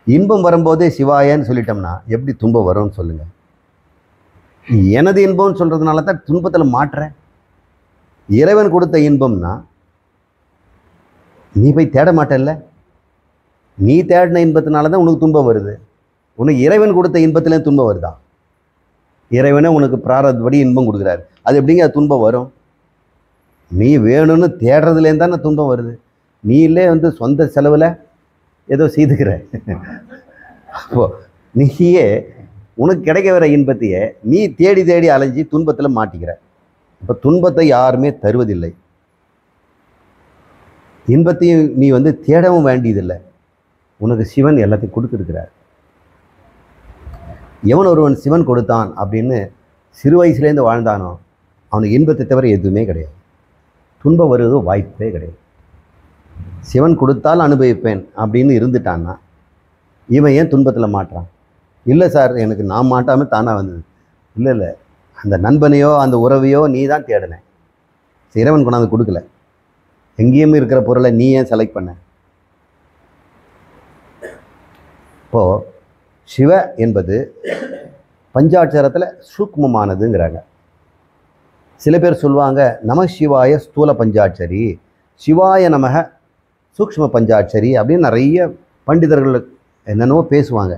இன்பம் வரும்போதே சிவாயன்னு சொல்லிட்டோம்னா எப்படி துன்பம் வரும்னு சொல்லுங்கள்? எனது இன்பம்னு சொல்கிறதுனால தான் துன்பத்தில் மாட்டுறேன். இறைவன் கொடுத்த இன்பம்னா நீ போய் தேட மாட்டல்ல. நீ தேடின இன்பத்தினால தான் உனக்கு துன்பம் வருது. உனக்கு இறைவன் கொடுத்த இன்பத்திலே துன்பம் வருதா? இறைவனே உனக்கு பிராரத்தப்படி இன்பம் கொடுக்குறாரு. அது எப்படிங்க துன்பம் வரும்? நீ வேணும்னு தேடுறதுலேருந்து தானே துன்பம் வருது. நீலே சொந்த செலவில் ஏதோ செய்துக்கிற. அப்போ நீயே உனக்கு கிடைக்க வர இன்பத்தையே நீ தேடி தேடி அலைஞ்சி துன்பத்தில் மாட்டிக்கிற. இப்போ துன்பத்தை யாருமே தருவதில்லை. இன்பத்தையும் நீ தேடவும் வேண்டியதில்லை. உனக்கு சிவன் எல்லாத்தையும் கொடுத்துருக்கிறார். எவன் ஒருவன் சிவன் கொடுத்தான் அப்படின்னு சிறு வயசுலேருந்து வாழ்ந்தானோ அவனுக்கு இன்பத்தை தவிர எதுவுமே கிடையாது. துன்பம் வருவது வாய்ப்பே கிடையாது. சிவன் கொடுத்தால் அனுபவிப்பேன் அப்படின்னு இருந்துட்டான்னா இவன் ஏன் துன்பத்தில் மாட்டுறான்? இல்லை சார், எனக்கு நான் மாட்டாமல் தானாக வந்தது. இல்லை இல்லை, அந்த நண்பனையோ அந்த உறவையோ நீ தான் தேடின, இறைவன் கொண்டாந்து கொடுக்கல. எங்கேயுமே இருக்கிற பொருளை நீ ஏன் செலக்ட் பண்ண? இப்போது சிவ என்பது பஞ்சாட்சரத்தில் சூக்மமானதுங்கிறாங்க. சில பேர் சொல்லுவாங்க நம சிவாய ஸ்தூல பஞ்சாட்சரி, சிவாய நமக சூக்ஷ்ம பஞ்சாட்சரி அப்படின்னு நிறைய பண்டிதர்கள் என்னென்னவோ பேசுவாங்க.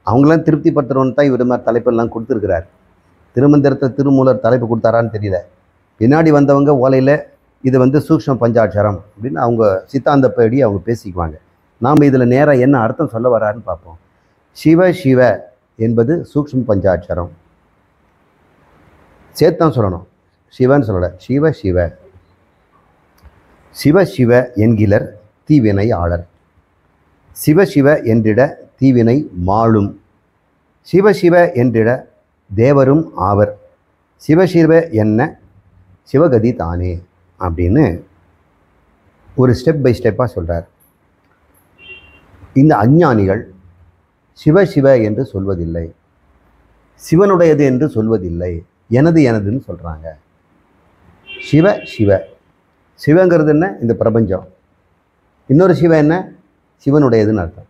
அவங்களாம் திருப்திப்படுத்துகிறவன் தான் இவர் மாதிரி தலைப்பெல்லாம் கொடுத்துருக்கிறார். திருமந்திரத்தை திருமூலர் தலைப்பு கொடுத்தாரான்னு தெரியல. பின்னாடி வந்தவங்க ஓலையில் இது சூக்ஷ்ம பஞ்சாட்சரம் அப்படின்னு அவங்க சித்தாந்தப்படி அவங்க பேசிக்குவாங்க. நாம் இதில் நேராக என்ன அர்த்தம் சொல்ல வராருன்னு பார்ப்போம். சிவ சிவ என்பது சூக்ஷ்ம பஞ்சாட்சரம். சேர்த்தான் சொல்லணும், சிவன்னு சொல்லலை. சிவ சிவ, சிவ சிவ என்கிலர் தீவினை ஆளர். சிவ சிவ என்றிட தீவினை மாளும். சிவ சிவ என்றிட தேவரும் ஆவர். சிவசிவ என்ன சிவகதி தானே அப்படின்னு ஒரு ஸ்டெப் பை ஸ்டெப்பாக சொல்கிறார். இந்த அஞ்ஞானிகள் சிவ சிவ என்று சொல்வதில்லை, சிவனுடையது என்று சொல்வதில்லை, எனது எனதுன்னு சொல்கிறாங்க. சிவ சிவ, சிவங்கிறது என்ன? இந்த பிரபஞ்சம். இன்னொரு சிவ என்ன? சிவனுடையதுன்னு அர்த்தம்.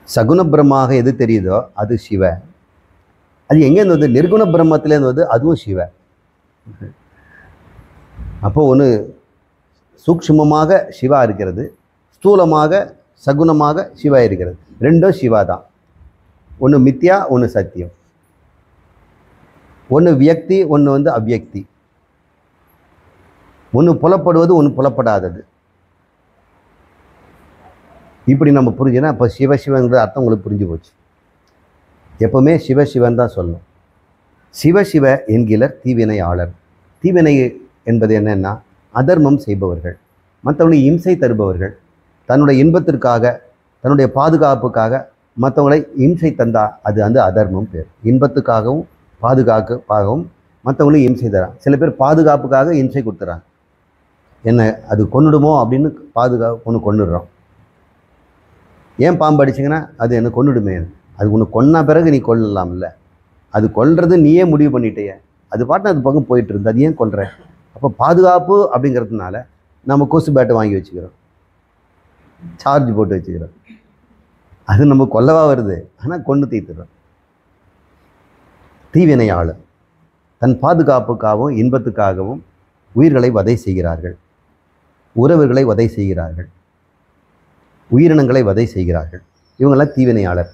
சகுண பிரம்மாக எது தெரியுதோ அது சிவ. அது எங்கேருந்து வந்து? நிர்குண பிரம்மத்திலேருந்து வந்து அதுவும் சிவ. அப்போ ஒன்று சூக்ஷ்மமாக சிவா இருக்கிறது, ஸ்தூலமாக சகுனமாக சிவா இருக்கிறது. ரெண்டும் சிவா தான். ஒன்று மித்யா, ஒன்று சத்தியம். ஒன்று வியக்தி, ஒன்று அவ்வியக்தி. ஒன்று புலப்படுவது, ஒன்று புலப்படாதது. இப்படி நம்ம புரிஞ்சுன்னா இப்போ சிவசிவங்கிற அர்த்தம் உங்களுக்கு புரிஞ்சு போச்சு. எப்பவுமே சிவசிவன் தான் சொல்லணும். சிவசிவ என்கிலர் தீவினை ஆளர். தீவினை என்பது என்னென்னா அதர்மம் செய்பவர்கள், மற்றவங்களை இம்சை தருபவர்கள். தன்னுடைய இன்பத்திற்காக, தன்னுடைய பாதுகாப்புக்காக மற்றவங்களை இம்சை தந்தா அது அதர்மம் பேர். இன்பத்துக்காகவும் பாதுகாப்புக்காகவும் மற்றவங்களையும் இம்சை தரான். சில பேர் பாதுகாப்புக்காக இம்சை கொடுத்துறாங்க. என்ன அது கொன்னுடுமோ அப்படின்னு ஒன்று கொன்னுடுறோம். ஏன் பாம்பு அடிச்சிங்கன்னா அது என்ன கொன்னுடுமே, அது ஒன்று கொன்னா பிறகு நீ கொல்லலாம்ல. அது கொல்றது நீயே முடிவு பண்ணிட்டேயே, அது பாட்டு அது பக்கம் போயிட்டு இருந்து அது ஏன் கொல்ற? அப்போ பாதுகாப்பு அப்படிங்கிறதுனால நம்ம கொசு பேட்டை வாங்கி வச்சுக்கிறோம், சார்ஜ் போட்டு வச்சுக்கிறோம். அது நம்ம கொல்லவா வருது, ஆனால் கொண்டு தீர்த்துறோம். தீவினையாளர் தன் பாதுகாப்புக்காகவும் இன்பத்துக்காகவும் உயிர்களை வதை செய்கிறார்கள், உறவுகளை வதை செய்கிறார்கள், உயிரினங்களை வதை செய்கிறார்கள். இவங்கெல்லாம் தீவினையாளர்.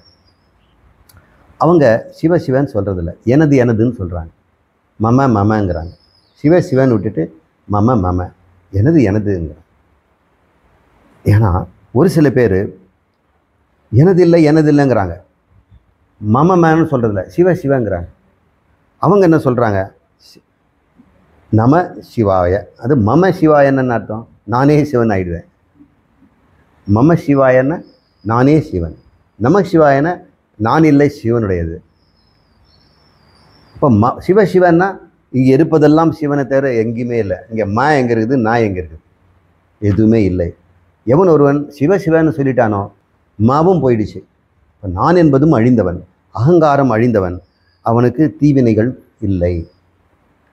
அவங்க சிவ சிவன்னு சொல்கிறதில்ல, எனது எனதுன்னு சொல்கிறாங்க. மம மமங்கிறாங்க. சிவ சிவன்னு விட்டுட்டு மம மம, எனது எனதுங்கிறாங்க. ஏன்னா ஒரு சில பேர் எனது இல்லை எனது இல்லைங்கிறாங்க, மம மேன்னு சொல்கிறதில்ல, சிவ சிவங்கிறாங்க. அவங்க என்ன சொல்கிறாங்க? நம சிவாய. அது மம சிவாய என்னன்னு அர்த்தம்? நானே சிவன் ஆயிடுவேன். மம சிவாயன நானே சிவன், நம சிவாயன நான் இல்லை சிவனுடையது. இப்போ சிவசிவன்னா இங்கே இருப்பதெல்லாம் சிவனை தவிர எங்கேயுமே இல்லை. இங்கே எங்கே இருக்குது, நான் எங்கே இருக்குது? எதுவுமே இல்லை. எவன் ஒருவன் சிவசிவன்னு சொல்லிட்டானோ மாவும் போயிடுச்சு. இப்போ நான் என்பதும் அழிந்தவன், அகங்காரம் அழிந்தவன், அவனுக்கு தீவினைகள் இல்லை.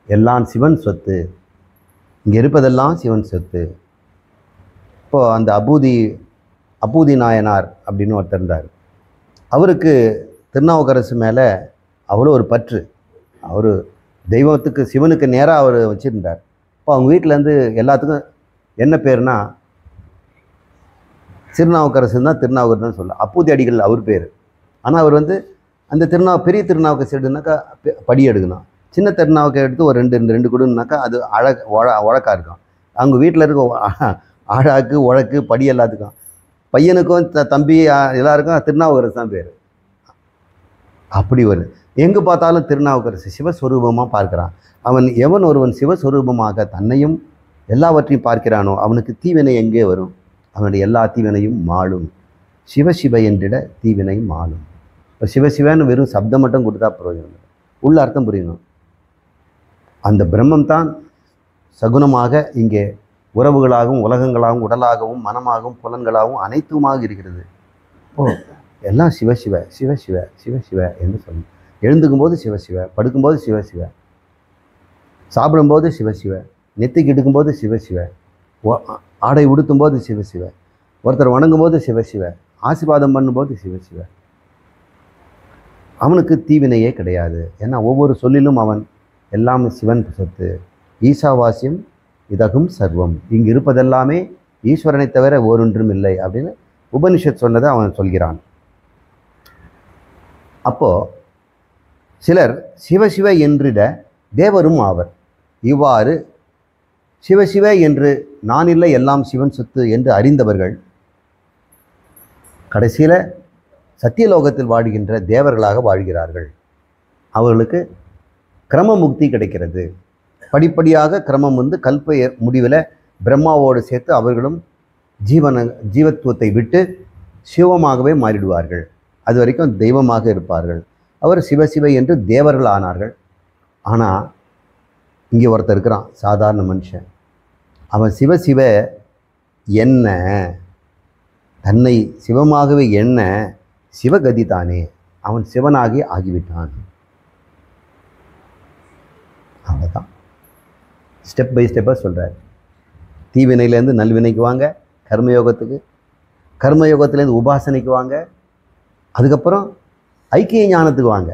எல்லாம் சிவன் சொத்து, இங்கே இருப்பதெல்லாம் சிவன் சொத்து. இப்போது அந்த அபூதி நாயனார் அப்படின்னு ஒருத்தர் இருந்தார். அவருக்கு திருநாவுக்கரசு மேலே அவ்வளோ ஒரு பற்று. அவர் தெய்வத்துக்கு சிவனுக்கு நேராக அவர் வச்சுருந்தார். இப்போ அவங்க வீட்டிலேருந்து எல்லாத்துக்கும் என்ன பேர்னா திருநாவுக்கரசு தான், திருநாவுக்கரசுன்னு சொல்லலாம். அப்பூதி அடிகள் அவர் பேர். ஆனால் அவர் அந்த பெரிய திருநாவுக்கரசு எடுனாக்கா படி எடுக்கணும், சின்ன திருநாவுக்கை எடுத்து ஒரு ரெண்டு கொடுனாக்கா அது உழக்காக இருக்கும். அவங்க வீட்டில் இருக்க ஆழாக்கு உழக்கு படி எல்லாத்துக்கும், பையனுக்கும் தம்பி எல்லாருக்கும் திருநாவுக்கரசு தான் பேர். அப்படி ஒரு எங்கே பார்த்தாலும் திருநாவுக்கரசு சிவஸ்வரூபமாக பார்க்குறான். எவன் ஒருவன் சிவஸ்வரூபமாக தன்னையும் எல்லாவற்றையும் பார்க்கிறானோ அவனுக்கு தீவினை எங்கே வரும்? அவனுடைய எல்லா தீவினையும் மாளும். சிவசிவ என்றிட தீவினை மாளும். இப்போ சிவசிவன்னு வெறும் சப்தம் மட்டும் கொடுத்தா பிரயோஜனம், உள்ள அர்த்தம் புரியணும். அந்த பிரம்மம் தான் சகுனமாக இங்கே உறவுகளாகவும் உலகங்களாகவும் உடலாகவும் மனமாகவும் புலன்களாகவும் அனைத்துமாக இருக்கிறது. ஓ, எல்லாம் சிவசிவ சிவசிவ சிவசிவ என்று சொல்லணும். எழுந்துக்கும் போது சிவசிவ, படுக்கும்போது சிவசிவ, சாப்பிடும்போது சிவசிவ, நெத்திக்கு எடுக்கும்போது சிவசிவ, ஆடை உடுத்தும் போது சிவசிவ, ஒருத்தர் வணங்கும் போது சிவசிவ, ஆசீர்வாதம் பண்ணும்போது சிவசிவ. அவனுக்கு தீவினையே கிடையாது. ஏன்னா ஒவ்வொரு சொல்லிலும் அவன் எல்லாம் சிவன் சொத்து. ஈசாவாசியம் இதகும் சர்வம், இங்கு இருப்பதெல்லாமே ஈஸ்வரனை தவிர ஒன்றொன்றும் இல்லை அப்படின்னு உபனிஷத் சொன்னதை அவன் சொல்கிறான். அப்போ சிலர் சிவசிவ என்றிட தேவரும் ஆவர். இவ்வாறு சிவசிவ என்று நான் இல்லை எல்லாம் சிவன் சொத்து என்று அறிந்தவர்கள் கடைசியில் சத்தியலோகத்தில் வாழ்கின்ற தேவர்களாக வாழ்கிறார்கள். அவர்களுக்கு கிரம முக்தி கிடைக்கிறது. படிப்படியாக கிரமம் கல்ப முடிவில் பிரம்மாவோடு சேர்த்து அவர்களும் ஜீவத்துவத்தை விட்டு சிவமாகவே மாறிடுவார்கள். அது வரைக்கும் தெய்வமாக இருப்பார்கள். அவர் சிவசிவ என்று தேவர்கள் ஆனார்கள். ஆனால் இங்கே ஒருத்தர் இருக்கிறான், சாதாரண மனுஷன். அவன் சிவசிவ என்ன, தன்னை சிவமாகவே என்ன, சிவகதி தானே, அவன் சிவனாகி ஆகிவிட்டான். அவ்வளோதான். ஸ்டெப் பை ஸ்டெப்பாக சொல்கிறார். தீவினையிலேருந்து நல்வினைக்கு வாங்க, கர்மயோகத்துக்கு, கர்மயோகத்துலேருந்து உபாசனைக்கு வாங்க, அதுக்கப்புறம் ஐக்கிய ஞானத்துக்கு வாங்க.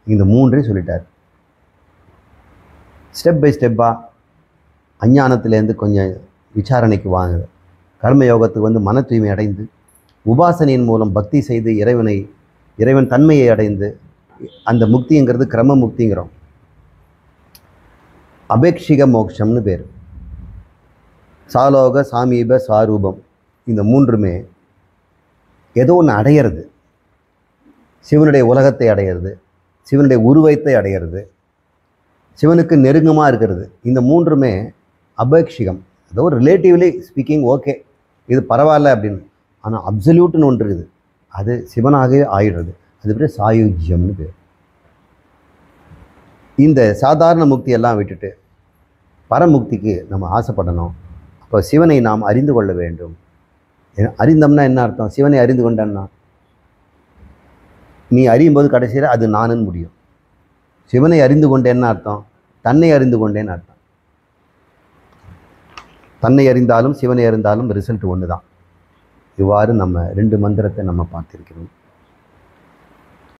இந்த மூன்றையும் சொல்லிட்டார். ஸ்டெப் பை ஸ்டெப்பாக அஞ்ஞானத்திலேருந்து கொஞ்சம் விசாரணைக்கு வாங்க, கர்மயோகத்துக்கு மன தூய்மை அடைந்து உபாசனையின் மூலம் பக்தி செய்து இறைவன் தன்மையை அடைந்து, அந்த முக்திங்கிறது கிரம முக்திங்கிறோம். அபேக்ஷிக மோட்சம்னு பேர். சாலோக சாமீப சாரூபம், இந்த மூன்றுமே ஏதோ ஒன்று அடையிறது. சிவனுடைய உலகத்தை அடையிறது, சிவனுடைய உருவத்தை அடையிறது, சிவனுக்கு நெருங்கமாக இருக்கிறது. இந்த மூன்றுமே அபேக்ஷிகம். ஏதோ ரிலேட்டிவ்லி ஸ்பீக்கிங் ஓகே, இது பரவாயில்ல அப்படின்னு. ஆனால் அப்சல்யூட்னு ஒன்று இருக்குது, அது சிவனாகவே ஆயிடுறது. அது பேர் சாயுஜ்யம்னு பேர். இந்த சாதாரண முக்தியெல்லாம் விட்டுட்டு பரமுக்திக்கு நம்ம ஆசைப்படணும். அப்போ சிவனை நாம் அறிந்து கொள்ள வேண்டும். அறிந்தோம்னா என்ன அர்த்தம்? சிவனை அறிந்து கொண்டேன்னா நீ அறியும் போது கடைசியில் அது நானுன்னு முடியும். சிவனை அறிந்து கொண்டேன்னு அர்த்தம், தன்னை அறிந்து கொண்டேன்னு அர்த்தம். தன்னை அறிந்தாலும் சிவனை அறிந்தாலும் ரிசல்ட் ஒன்று தான். இவ்வாறு நம்ம 2 மந்திரத்தை நம்ம பார்த்திருக்கிறோம்.